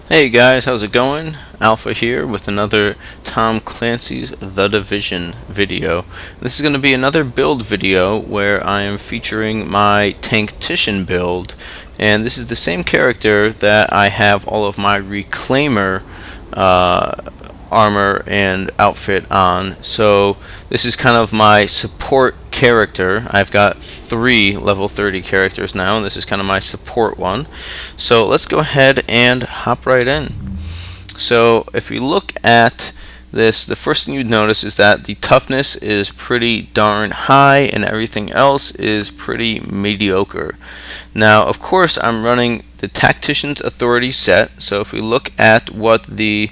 Hey guys, how's it going? Alpha here with another Tom Clancy's The Division video. This is going to be another build video where I am featuring my Tactician build, and this is the same character that I have all of my Reclaimer armor and outfit on. So this is kind of my support character. I've got 3 level 30 characters now, and this is kind of my support one. So let's go ahead and hop right in. So if we look at this, the first thing you'd notice is that the toughness is pretty darn high and everything else is pretty mediocre. Now of course I'm running the Tactician's Authority set, so if we look at what the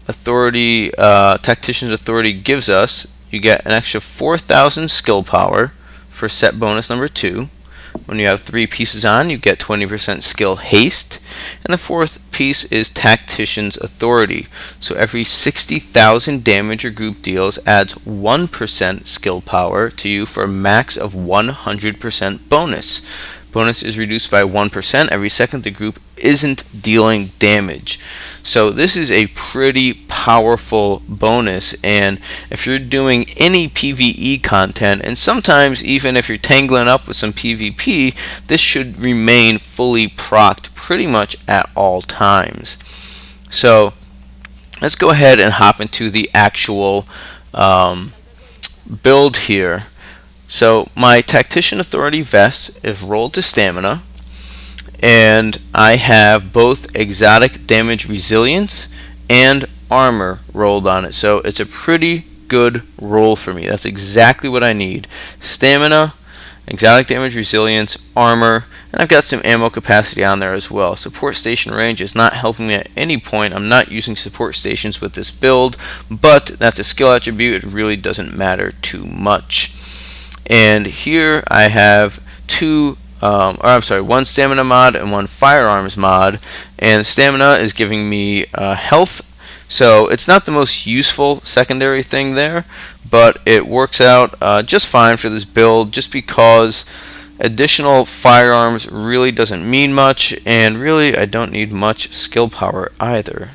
Tactician's Authority gives us, you get an extra 4,000 skill power for set bonus number 2. When you have 3 pieces on, you get 20% skill haste, and the 4th piece is Tactician's Authority. So every 60,000 damage your group deals adds 1% skill power to you for a max of 100% bonus. Bonus is reduced by 1% every second the group isn't dealing damage. So this is a pretty powerful bonus, and if you're doing any PvE content, and sometimes even if you're tangling up with some PvP, this should remain fully procced pretty much at all times. So let's go ahead and hop into the actual build here. So my Tactician Authority vest is rolled to stamina, and I have both exotic damage resilience and armor rolled on it. So it's a pretty good roll for me. That's exactly what I need. Stamina, exotic damage resilience, armor, and I've got some ammo capacity on there as well. Support station range is not helping me at any point. I'm not using support stations with this build, but that's a skill attribute. It really doesn't matter too much. And here I have one stamina mod and one firearms mod, and stamina is giving me health, so it's not the most useful secondary thing there, but it works out just fine for this build, just because additional firearms really doesn't mean much, and really I don't need much skill power either.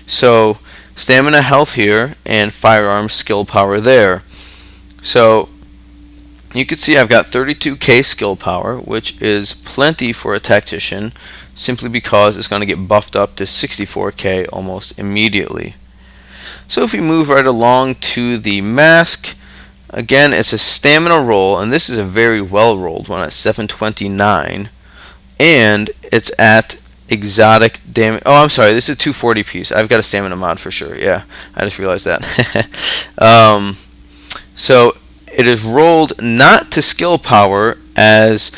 So stamina, health here, and firearms skill power there. So you can see I've got 32k skill power, which is plenty for a tactician, simply because it's going to get buffed up to 64k almost immediately. So if we move right along to the mask, again it's a stamina roll, and this is a very well rolled one at 729, and it's at exotic damage. Oh, I'm sorry, this is a 240 piece. I've got a stamina mod for sure. Yeah, I just realized that. So it is rolled not to skill power, as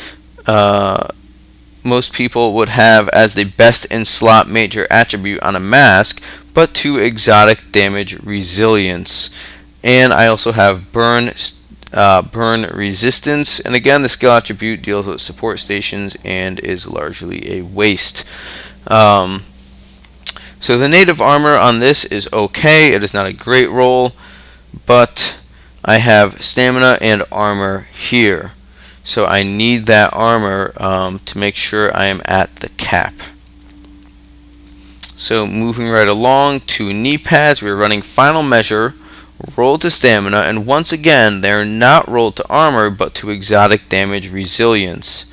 most people would have as the best in slot major attribute on a mask, but to exotic damage resilience. And I also have burn resistance, and again the skill attribute deals with support stations and is largely a waste. So the native armor on this is okay. It is not a great roll, but I have stamina and armor here, so I need that armor to make sure I am at the cap. So moving right along to knee pads, we're running final measure, rolled to stamina, and once again they're not rolled to armor but to exotic damage resilience.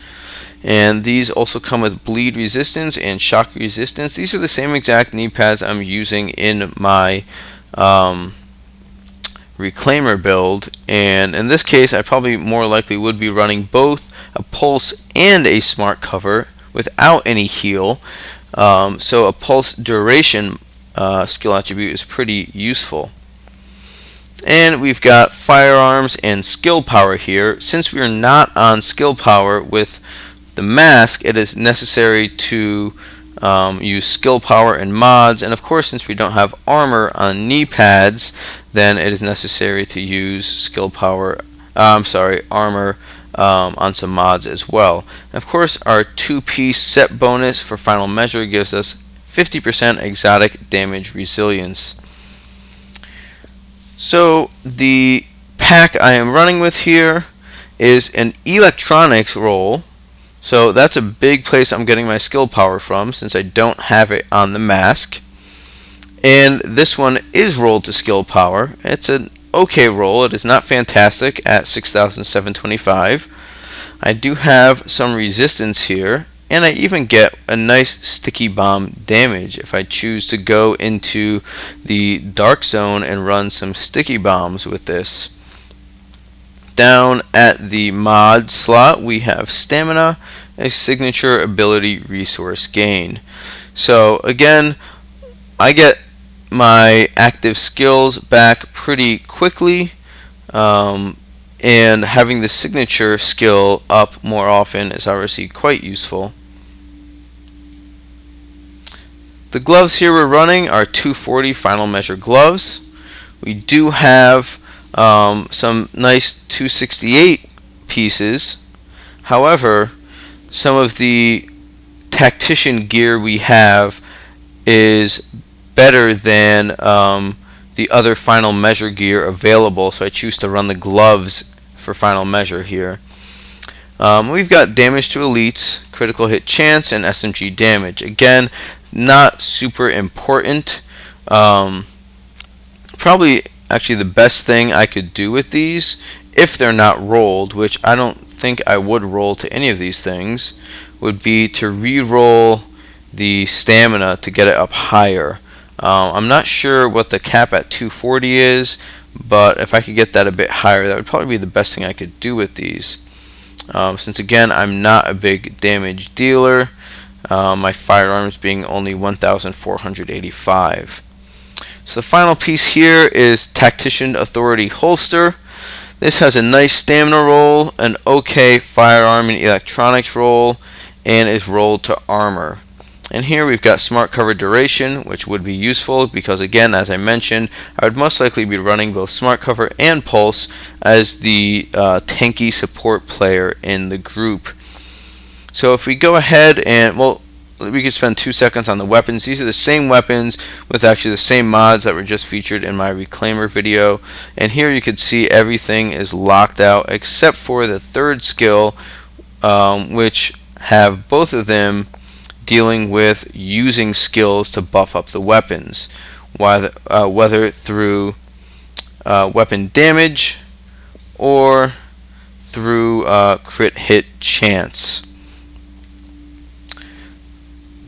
And these also come with bleed resistance and shock resistance. These are the same exact knee pads I'm using in my Reclaimer build, and in this case I probably more likely would be running both a pulse and a smart cover without any heal, so a pulse duration skill attribute is pretty useful. And we've got firearms and skill power here. Since we are not on skill power with the mask, it is necessary to use skill power and mods, and of course since we don't have armor on knee pads, then it is necessary to use armor on some mods as well. And of course our 2-piece set bonus for final measure gives us 50% exotic damage resilience. So the pack I am running with here is an electronics roll. So that's a big place I'm getting my skill power from, since I don't have it on the mask. And this one is rolled to skill power. It's an okay roll. It is not fantastic at 6,725. I do have some resistance here, and I even get a nice sticky bomb damage if I choose to go into the dark zone and run some sticky bombs with this. Down at the mod slot, we have stamina, a signature ability resource gain. So again, I get my active skills back pretty quickly, and having the signature skill up more often is obviously quite useful. The gloves here we're running are 240 final measure gloves. We do have some nice 268 pieces. However, some of the Tactician gear we have is better than the other final measure gear available, so I choose to run the gloves for final measure here. We've got damage to elites, critical hit chance, and SMG damage. Again, not super important. Probably actually the best thing I could do with these, if they're not rolled, which I don't think I would roll to any of these things, would be to re-roll the stamina to get it up higher. I'm not sure what the cap at 240 is, but if I could get that a bit higher, that would probably be the best thing I could do with these. Since again, I'm not a big damage dealer, my firearms being only 1,485. So the final piece here is Tactician Authority Holster. This has a nice stamina roll, an okay firearm and electronics roll, and is rolled to armor. And here we've got smart cover duration, which would be useful because, again, as I mentioned, I would most likely be running both smart cover and pulse as the tanky support player in the group. So if we go ahead and, well, we could spend 2 seconds on the weapons. These are the same weapons with actually the same mods that were just featured in my Reclaimer video. And here you could see everything is locked out except for the third skill, which have both of them dealing with using skills to buff up the weapons, whether through weapon damage or through crit hit chance.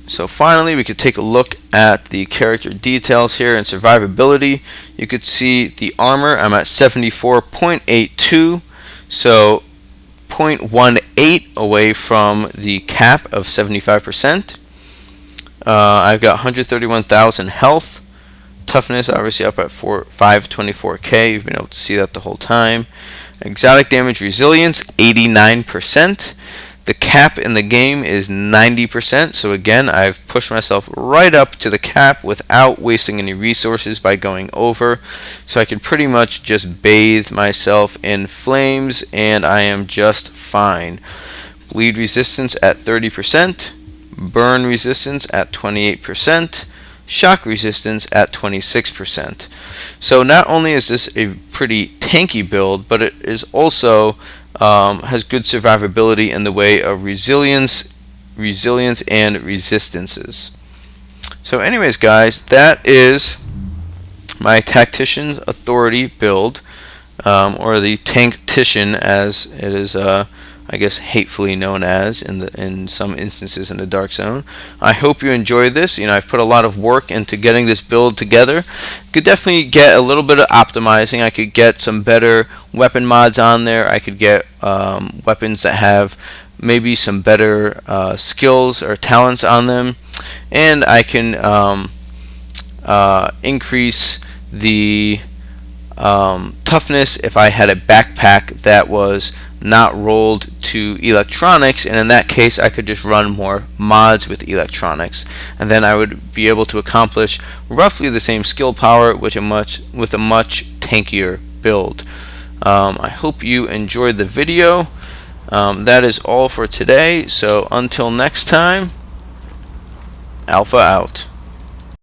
So finally, we could take a look at the character details here and survivability. You could see the armor, I'm at 74.82, so 0.18 away from the cap of 75%. I've got 131,000 health. Toughness obviously up at 524k. You've been able to see that the whole time. Exotic damage resilience 89%. The cap in the game is 90%, so again, I've pushed myself right up to the cap without wasting any resources by going over. So I can pretty much just bathe myself in flames and I am just fine. Bleed resistance at 30%, burn resistance at 28%, shock resistance at 26%. So not only is this a pretty tanky build, but it is also has good survivability in the way of resilience and resistances. So anyways, guys, that is my Tactician's Authority build, or the Tactician as it is I guess hatefully known as in some instances in the Dark Zone. I hope you enjoyed this. You know, I've put a lot of work into getting this build together. Could definitely get a little bit of optimizing. I could get some better weapon mods on there. I could get weapons that have maybe some better skills or talents on them, and I can increase the toughness if I had a backpack that was not rolled to electronics, and in that case I could just run more mods with electronics, and then I would be able to accomplish roughly the same skill power with a much tankier build. I hope you enjoyed the video. That is all for today, so until next time, Alpha out.